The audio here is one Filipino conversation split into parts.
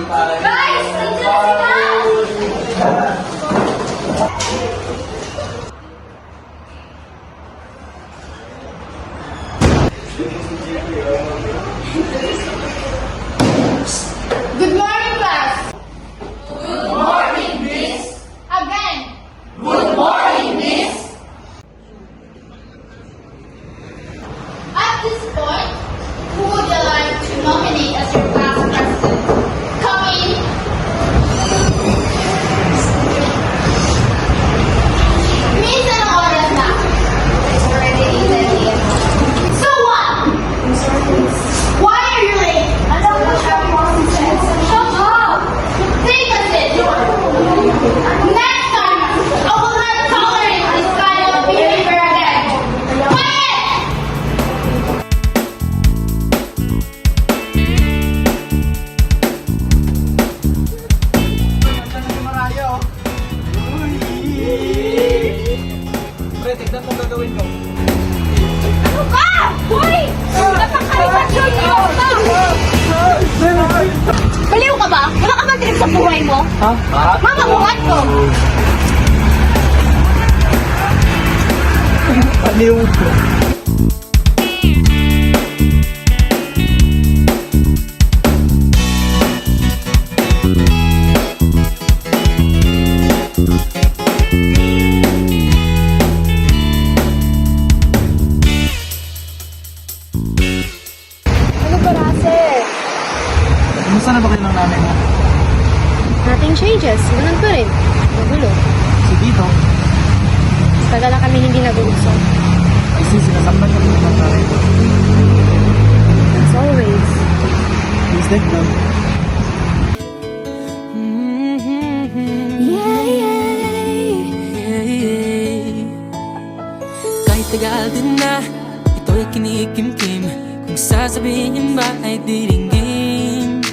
Guys! Nandiyan na sila! Good morning, class! Good morning, miss! Again! Good morning, miss! At this point, who would you like to nominate as your class president? Come in. Miss, anong oras na? It's already 8:30. So what? I'm sorry, miss. Why are you late? I don't know how you sense. Shut up! Take a seat. Next time, I will not tolerate this kind of behavior again. Quiet! Pre, tignan mo gagawin ko. Ano ka? Hoy! Napakalimasyon niyo! Baliw ka ba? Wala ka ba trip sa buhay mo? Ha? Mamamuhat ko! Aliw. Ano ba, Russell? Kumusta na ba kayo ng nanay mo? Nothing changes. Ganun pa rin. Magulo. Si Dito. Tagal na kami hindi nag-uusap. Ay sinasaktan kami ng nanay ko. As always. Please let them. Kahit tagal din na, ito'y kinikimkim. Kung sasabihin ba ay diringgin.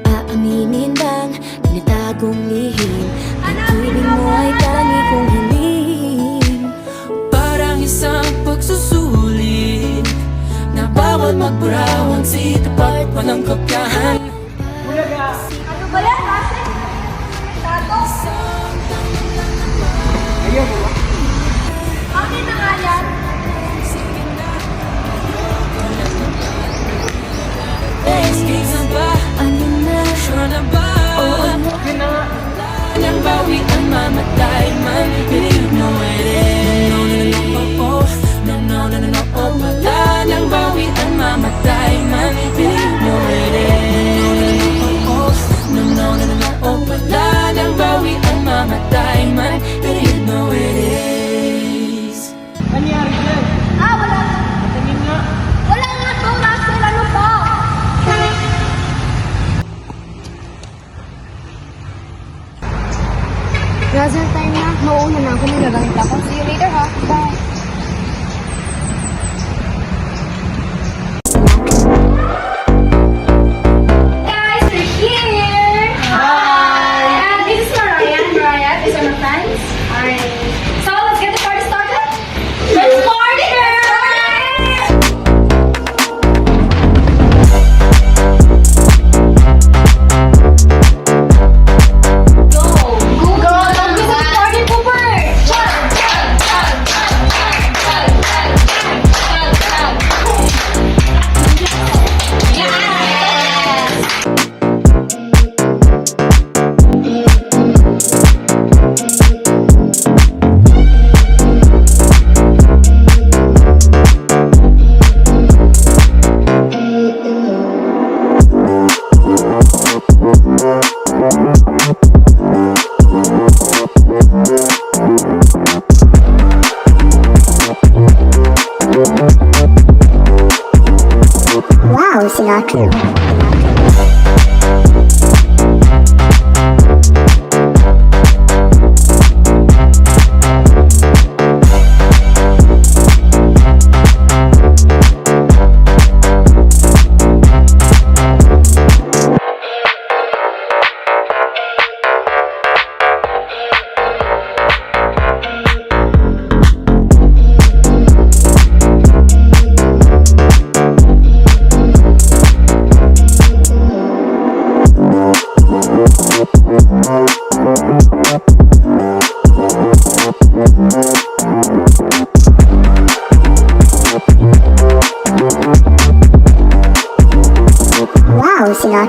Aaminin bang tinatagong lihim? Ang tubig mo ay tangi kong hiling. Parang isang pagsusuli na bawal magburaw ang sitapat pa ng kopyahan. Ano ba yan, Russell? Tato? Ayaw mo ba? Akin na nga yan. Escape na ba? Ano na? Sure na ba? Okay na nga. Nang bawi ang mamatay man, believe no it is. No, no, no, no, oh, no, no, no, no, no, oh, wala nang bawi ang mamatay man, believe no it is.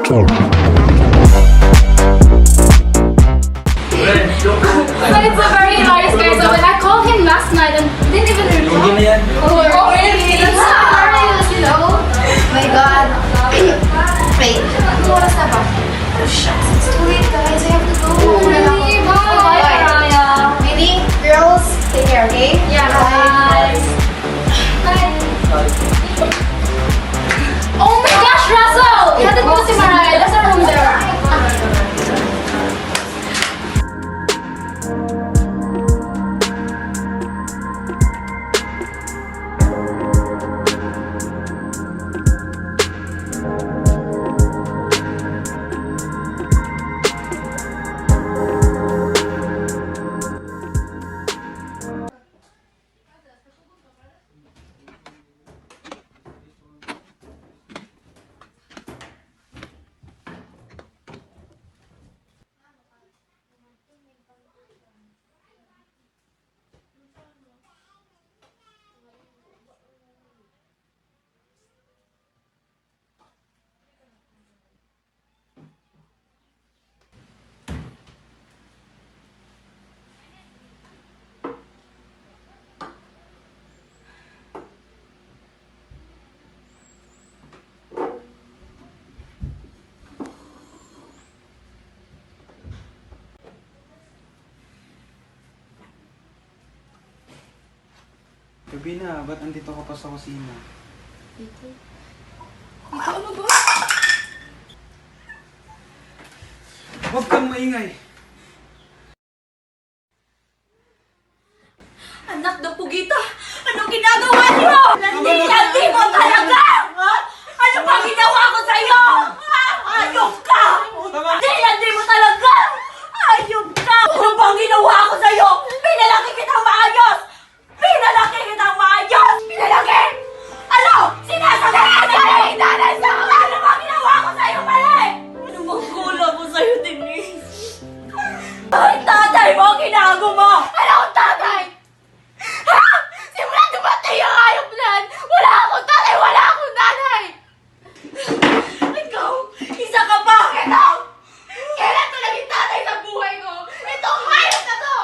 But it's a very hilarious guy. So when I called him last night and didn't even reply. Hindi na yan. Oh, really? That's hilarious, you know? My God. Wait. Anong oras na ba? Oh, shucks. It's too late, guys. I have to go. Really? Bye. Bye, Raya. Maybe, girls, take care, okay? Yeah. Bye. Bye. Oh my gosh, Russell! Hatid mo si Mariah. That's our room there. Gabi na, ba't andito ka pa sa kusina? Ano ba? Huwag kang maingay! Anak na Pugita! Anong ginagawa niyo? Landi mo talaga! Ha? Ano ba ginawa ko sa'yo? Ha? Ayop ka! Landi mo talaga! Ayop ka! Ano bang ginawa ko sa'yo? Pinalaki kitang maayos! Pinalaki kitang maayos! Pinalaki! Ano? Sinasabihan na yung nanay sa mga! Ano bang ginawa ko sa'yo mali? Ano bang kulang mo sa'yo, Denise? Ay, tatay mo! Ginago mo! Anong tatay? Ha? Simula dumating yung hayop na yan, wala akong tatay, wala akong nanay! Ikaw, isa ka pa! Ikaw! Kailan ko naging tatay sa buhay ko? Itong hayop na to!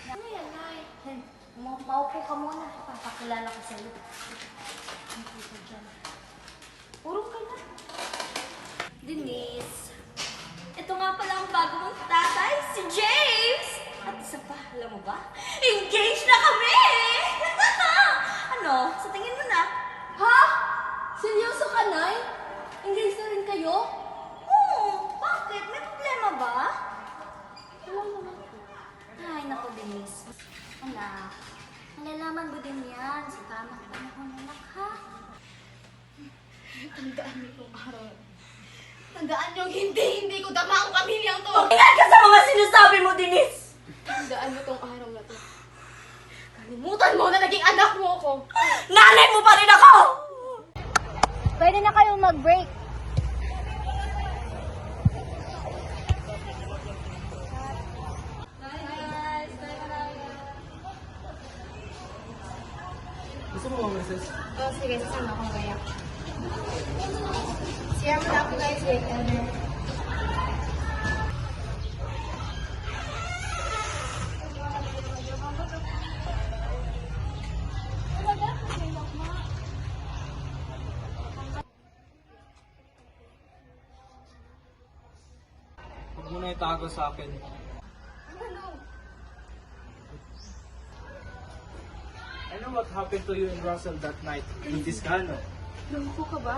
Ano yan, Nay? Maupo ka muna. Papakilala ko sa'yo. Puro ka na. Denise, ito nga pala ang bago mong tatay, si James! At isa pa, alam mo ba? Engaged na kami! Ano? Sa tingin mo na? Ha? Seryoso ka, Nay? Engaged na rin kayo? Oo, bakit? May problema ba? Wala naman po. Ay, naku, Denise. Anak, malalaman mo din yan sa tamang panahon, anak, ha? Tandaan niyo itong araw. Tandaan niyo, hindi ko dama ang pamilyang to. Ingat ka sa mga sinasabi mo, Denise! Tandaan niyo itong araw na to. Kalimutan mo na naging anak mo ako. Nanay mo pa rin ako! Pwede na kayong mag-break. Gusto mo ba, Mrs.? Oh, sige, sasama akong kaya. Share mo na ako guys with Elder. Huwag mo na itago sa akin. I know what happened to you and Russell that night in Tiscano. Lungko ka ba?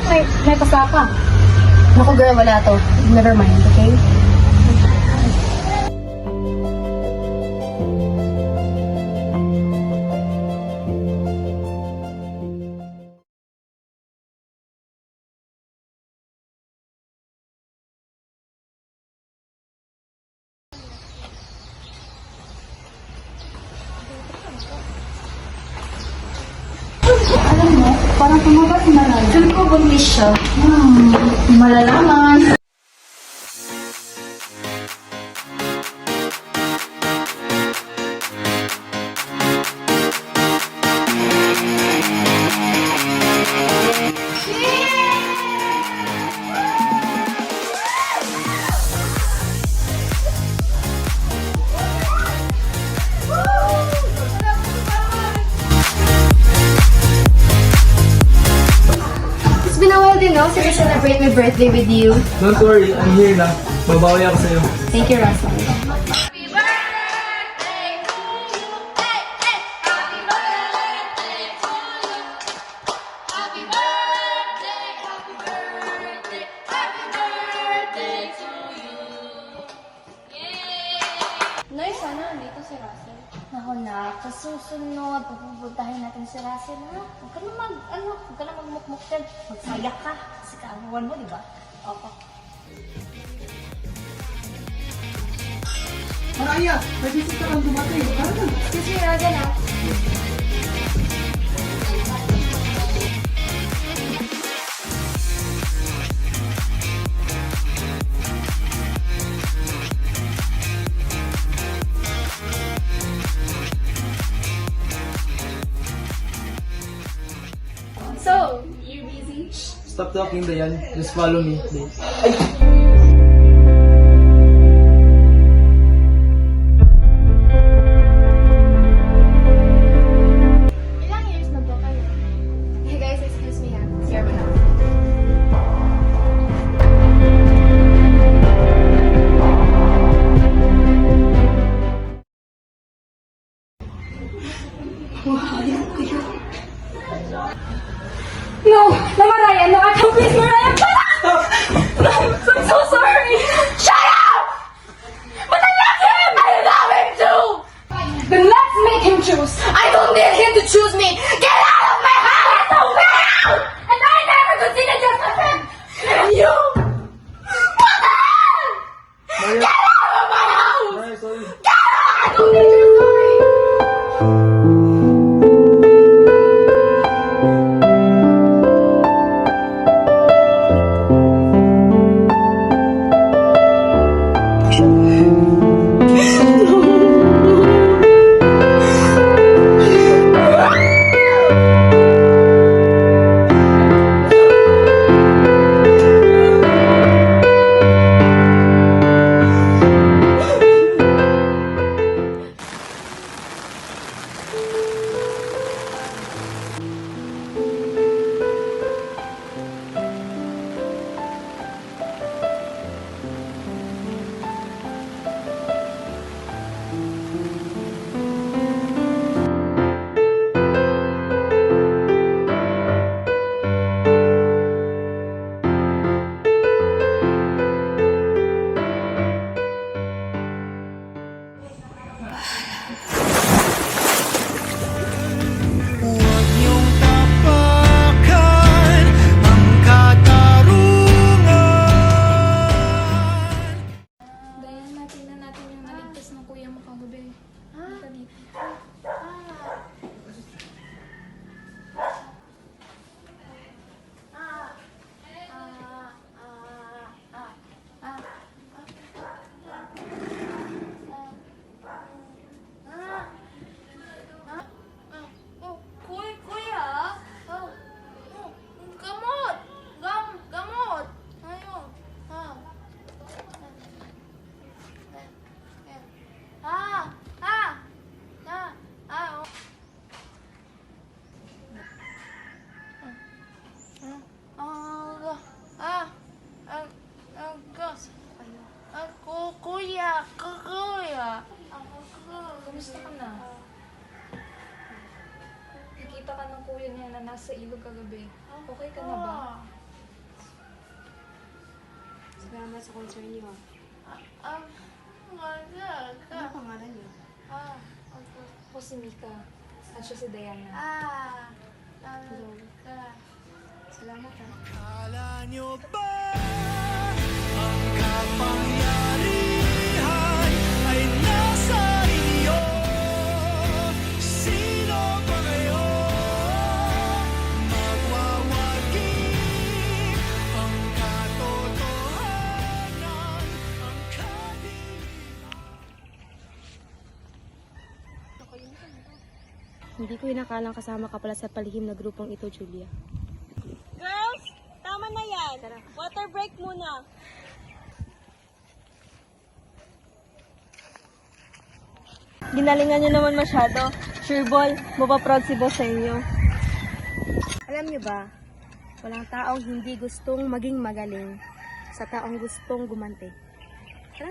May pasaka. Naku girl, wala to. Never mind, okay? Parang tumabas malala. Feel ko buntis siya. Malalaman. It's been a while din, no? Since I celebrate my birthday with you. Don't worry, I'm here na. Babawi ako sa'yo. Thank you, Russell. Nay, sana dito si Russell. Ako na, kasusunod, pupuntahin natin si Russell, ha? Huwag ka na magmukmuk dyan. Magsayak ka. Kasi kaagawan mo, di ba? Opo. Maraya, may bisita kang dumating. Excuse me, Raga na. So, you're busy? Stop talking, Dayan. Just follow me, please. Ilang years na ba kayo? Hey guys, excuse me ha. Sir mo na. No! Namaraya! No! I don't please Mariah! I'm so sorry! Shut up! But I love him! I love him too! Then let's make him choose! I don't need him to choose me! Get out of my house! So get out! And I never considered just a friend! And you! What the hell? Maria, Get out of my house! Maria, sorry. Get out! I don't need your sorry! Huwag niyong tapakan ang katarungan. Diana, tingnan natin yung naligtas ng kuya mo kagabi. Halika dito. Kuya? Gamot! Gamot! Ayun. Kuya! Kamusta ka na? Nakita ka ng kuya niya na nasa ilog kagabi. Okay ka na ba? Salamat sa concern niyo. Ano pangalan niyo? Ako si Mika. At siya si Diana. Hello. Salamat ha. Akala nyo ba ang kapangyarihan ay nasa inyo? Sino ba kayo? Magwawagi ang katotohanan, ang kadiliman. Hindi ko inakalang kasama ka pala sa palihim na grupong ito, Julia. Girls, tama na yan. Water break muna. Ginalingan niyo naman masyado. Sure ball, mapaproud si boss sa inyo. Alam niyo ba, walang taong hindi gustong maging magaling sa taong gustong gumante. Tara.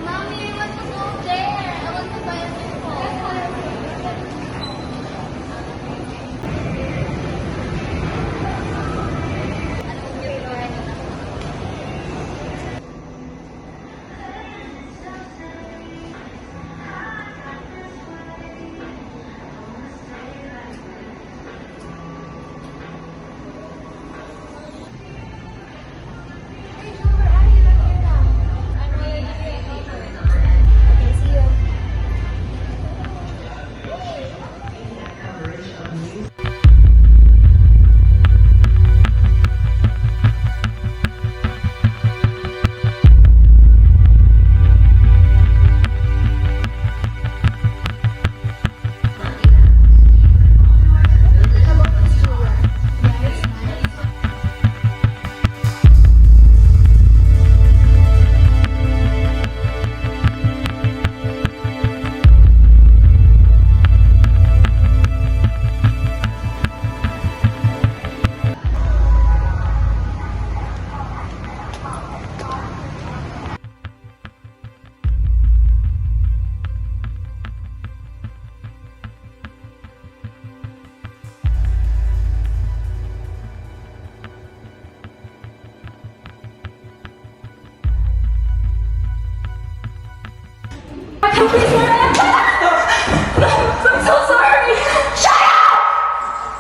Mommy, I want to go there. I want to buy a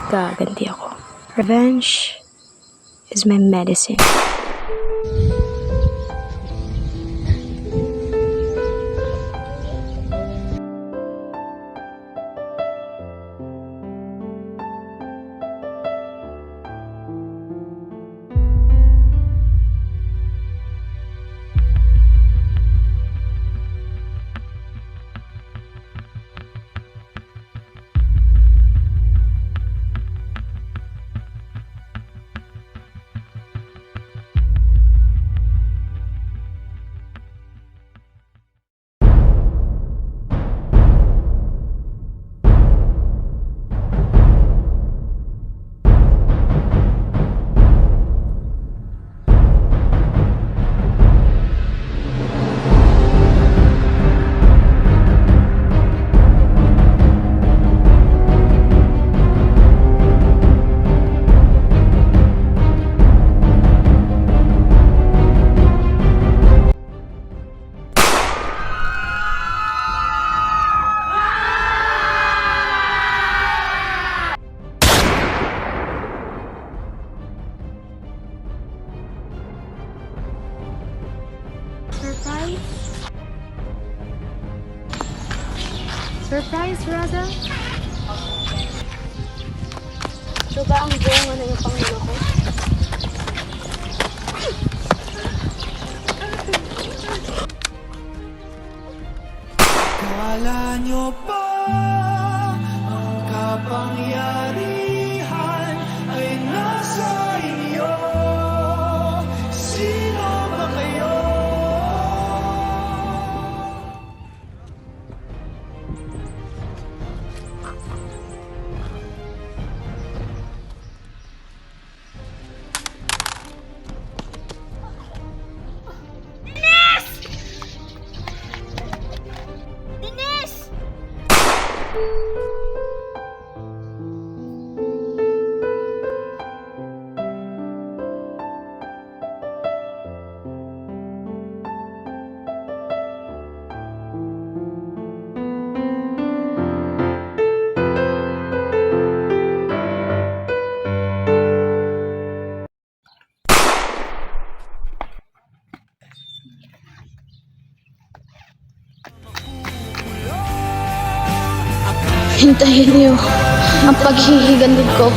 Gaganti ako. Revenge is my medicine. Surprise, Raza? Ito ba ang bunga na yung Pangulo ko? Akala nyo ba ang kapangyarihan ay nasa inyo? Sino ba kayo? Hintayin niyo ang paghihigandig ko.